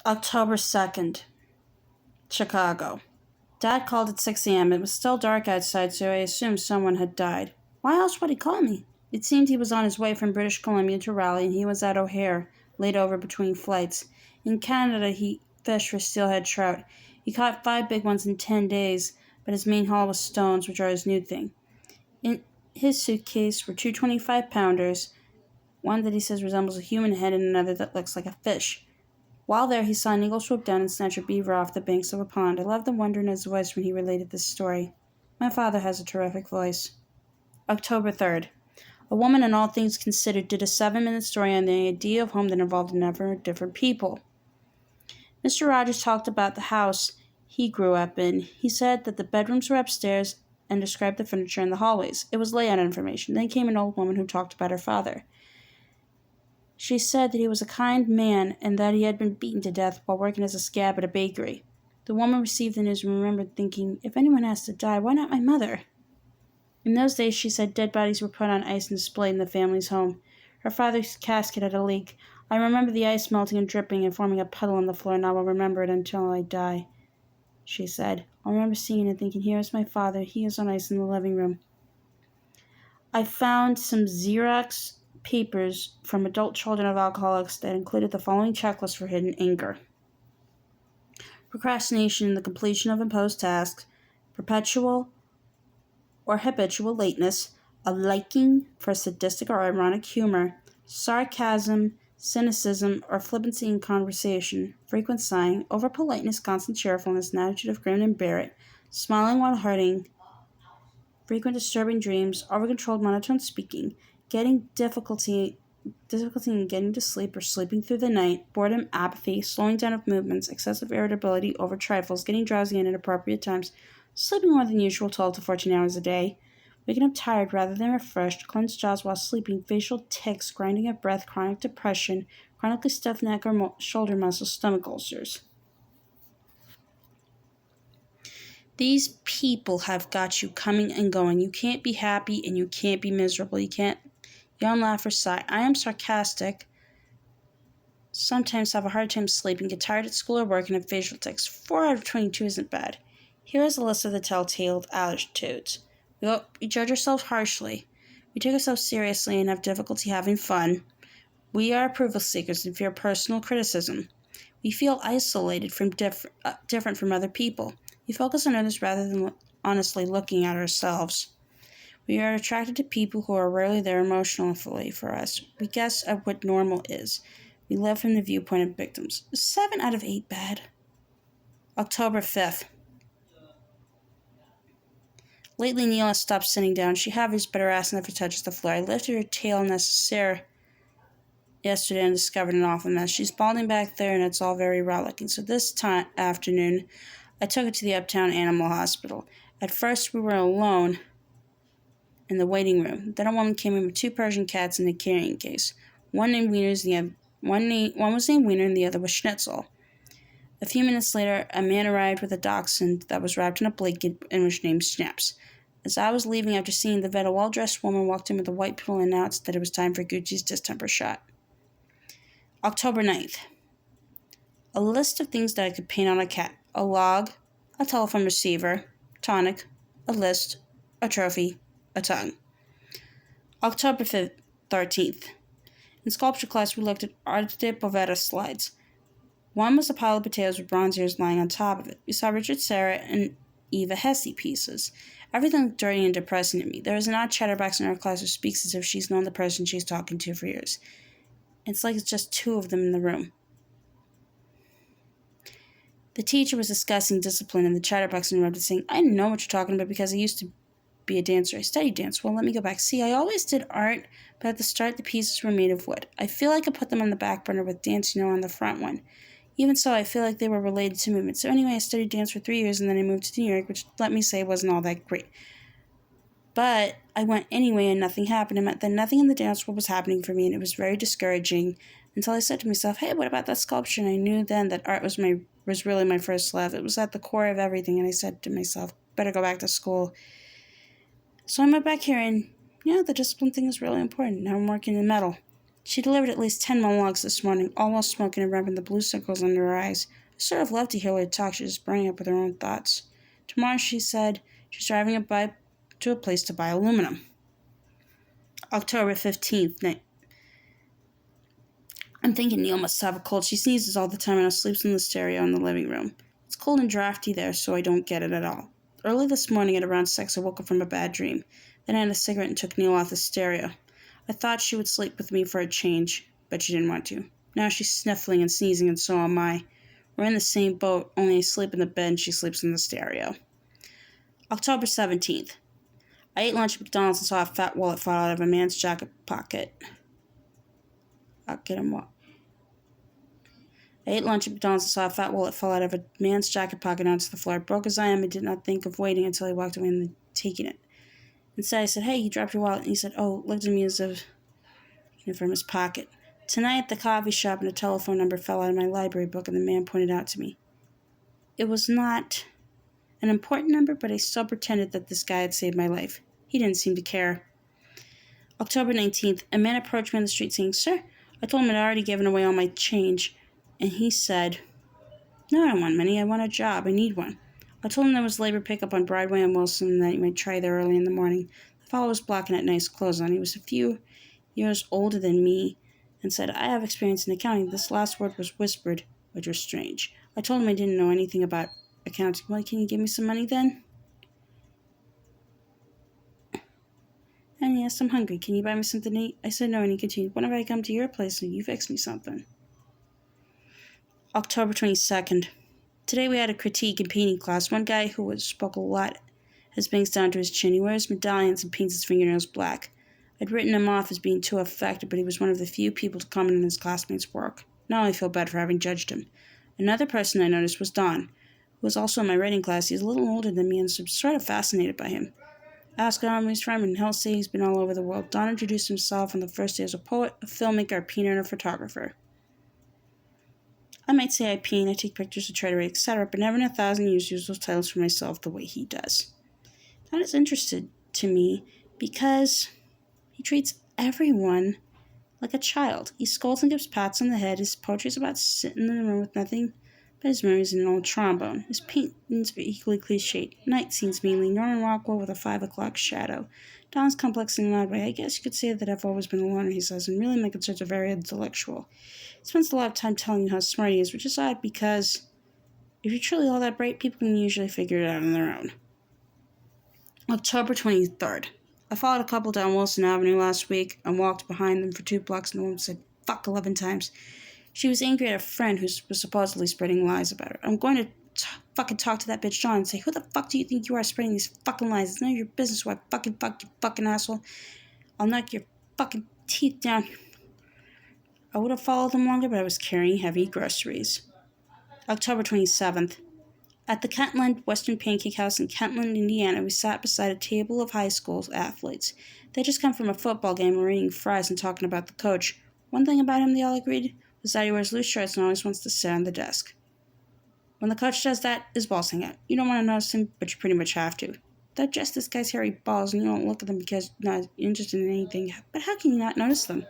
October 2nd, Chicago. Dad called at 6 a.m. It was still dark outside, so I assumed someone had died. Why else would he call me? It seemed he was on his way from British Columbia to Raleigh, and he was at O'Hare, laid over between flights. In Canada, he fished for steelhead trout. He caught 5 big ones in 10 days, but his main haul was stones, which are his new thing. In his suitcase were two 25-pounders, one that he says resembles a human head and another that looks like a fish. While there, he saw an eagle swoop down and snatch a beaver off the banks of a pond. I loved the wonder in his voice when he related this story. My father has a terrific voice. October 3rd. A woman in All Things Considered did a 7-minute story on the idea of home that involved a number of different people. Mr. Rogers talked about the house he grew up in. He said that the bedrooms were upstairs and described the furniture in the hallways. It was layout information. Then came an old woman who talked about her father. She said that he was a kind man and that he had been beaten to death while working as a scab at a bakery. The woman received the news and remembered thinking, if anyone has to die, why not my mother? In those days, she said, dead bodies were put on ice and displayed in the family's home. Her father's casket had a leak. I remember the ice melting and dripping and forming a puddle on the floor, and I will remember it until I die, she said. I remember seeing it and thinking, here is my father. He is on ice in the living room. I found some Xerox papers from adult children of alcoholics that included the following checklist for hidden anger: procrastination in the completion of imposed tasks, perpetual or habitual lateness, a liking for sadistic or ironic humor, sarcasm, cynicism, or flippancy in conversation, frequent sighing, over-politeness, constant cheerfulness, an attitude of grin and bear it, smiling while hurting, frequent disturbing dreams, over-controlled monotone speaking, getting difficulty in getting to sleep or sleeping through the night, boredom, apathy, slowing down of movements, excessive irritability over trifles, getting drowsy at inappropriate times, sleeping more than usual 12 to 14 hours a day, waking up tired rather than refreshed, clenched jaws while sleeping, facial tics, grinding of breath, chronic depression, chronically stiff neck or shoulder muscles, stomach ulcers. These people have got you coming and going. You can't be happy and you can't be miserable. You can't yawn, laugh, or sigh. I am sarcastic, sometimes have a hard time sleeping, get tired at school or work, and have facial tics. 4 out of 22 isn't bad. Here is a list of the telltale attitudes. We judge ourselves harshly. We take ourselves seriously and have difficulty having fun. We are approval seekers and fear personal criticism. We feel isolated from different from other people. We focus on others rather than honestly looking at ourselves. We are attracted to people who are rarely there emotionally for us. We guess at what normal is. We live from the viewpoint of victims. 7 out of 8 bad. October 5th. Lately, Neil has stopped sitting down. She hovers, but her ass never touches the floor. I lifted her tail necessaire yesterday and discovered an awful mess. She's balding back there, and it's all very raw-looking. So this afternoon, I took her to the Uptown Animal Hospital. At first, we were alone in the waiting room. Then a woman came in with 2 Persian cats in a carrying case. One was named Wiener and the other was Schnitzel. A few minutes later, a man arrived with a dachshund that was wrapped in a blanket and was named Snaps. As I was leaving after seeing the vet, a well-dressed woman walked in with a white pill and announced that it was time for Gucci's distemper shot. October 9th. A list of things that I could paint on a cat. A log, a telephone receiver, tonic, a list, a trophy, a tongue. October 13th. In sculpture class, we looked at Arte Povera slides. One was a pile of potatoes with bronze ears lying on top of it. We saw Richard Serra and Eva Hesse pieces. Everything looked dirty and depressing to me. There is an odd chatterbox in our class who speaks as if she's known the person she's talking to for years. It's like it's just 2 of them in the room. The teacher was discussing discipline, and the chatterbox interrupted, saying, I know what you're talking about because I used to be a dancer. I studied dance. Well, let me go back. See, I always did art, but at the start the pieces were made of wood. I feel like I put them on the back burner with dance, on the front one. Even so, I feel like they were related to movement. So anyway, I studied dance for 3 years, and then I moved to New York, which, let me say, wasn't all that great. But I went anyway, and nothing happened. It meant that nothing in the dance world was happening for me, and it was very discouraging, until I said to myself, hey, what about that sculpture? And I knew then that art was really my first love. It was at the core of everything, and I said to myself, better go back to school. So I went back here, and the discipline thing is really important. Now I'm working in metal. She delivered at least 10 monologues this morning, all while smoking and rubbing the blue circles under her eyes. I sort of love to hear her talk. She's just burning up with her own thoughts. Tomorrow, she said, she's driving to a place to buy aluminum. October 15th. I'm thinking Neil must have a cold. She sneezes all the time and sleeps in the stereo in the living room. It's cold and drafty there, so I don't get it at all. Early this morning at around 6, I woke up from a bad dream. Then I had a cigarette and took Neil off the stereo. I thought she would sleep with me for a change, but she didn't want to. Now she's sniffling and sneezing, and so am I. We're in the same boat, only I sleep in the bed and she sleeps in the stereo. October 17th. I ate lunch at McDonald's and saw a fat wallet fall out of a man's jacket pocket. I ate lunch at McDonald's and saw a fat wallet fall out of a man's jacket pocket onto the floor. Broke as I am, I did not think of waiting until he walked away and taking it. Instead, I said, "Hey, you dropped your wallet." And he said, "Oh," looked at me as if from his pocket. Tonight at the coffee shop, and a telephone number fell out of my library book, and the man pointed out to me. It was not an important number, but I still pretended that this guy had saved my life. He didn't seem to care. October 19th, a man approached me on the street saying, "Sir," I told him I'd already given away all my change, and he said, "No, I don't want money. I want a job. I need one." I told him there was labor pickup on Broadway and Wilson and that he might try there early in the morning. The fellow was black and had nice clothes on. He was a few years older than me and said, "I have experience in accounting." This last word was whispered, which was strange. I told him I didn't know anything about accounting. "Well, can you give me some money then?" And he asked, "I'm hungry. Can you buy me something to eat?" I said no, and he continued, "Whenever I come to your place, you fix me something." October 22nd. Today we had a critique and painting class. One guy who spoke a lot has bangs down to his chin. He wears medallions and paints his fingernails black. I'd written him off as being too affected, but he was one of the few people to comment on his classmates' work. Now I feel bad for having judged him. Another person I noticed was Don, who was also in my writing class. He's a little older than me and I'm sort of fascinated by him. Ask him he's from, and he'll say he's been all over the world. Don introduced himself on the first day as a poet, a filmmaker, a painter, and a photographer. I might say I paint, I take pictures, I try to write, etc., but never in 1,000 years use those titles for myself the way he does. Don is interested to me because he treats everyone like a child. He scolds and gives pats on the head. His poetry is about sitting in the room with nothing but his memories and an old trombone. His paintings are equally cliched. Night scenes mainly. Norman Rockwell with a 5 o'clock shadow. Don's complex in an odd way. I guess you could say that I've always been a loner, he says, and really my concerns are very intellectual. He spends a lot of time telling you how smart he is, which is odd because if you're truly all that bright, people can usually figure it out on their own. October 23rd. I followed a couple down Wilson Avenue last week and walked behind them for 2 blocks, and the woman said, "Fuck," 11 times. She was angry at a friend who was supposedly spreading lies about her. I'm going to fucking talk to that bitch John and say, "Who the fuck do you think you are spreading these fucking lies? It's none of your business who I fucking fuck, you fucking asshole. I'll knock your fucking teeth down." I would have followed them longer, but I was carrying heavy groceries. October 27th. At the Kentland Western Pancake House in Kentland, Indiana, we sat beside a table of high school athletes. They had just come from a football game and were eating fries and talking about the coach. One thing about him, they all agreed, was that he wears loose shirts and always wants to sit on the desk. When the coach does that, his balls hang out. You don't want to notice him, but you pretty much have to. Digest this guy's hairy balls and you don't look at them because you're not interested in anything. But how can you not notice them?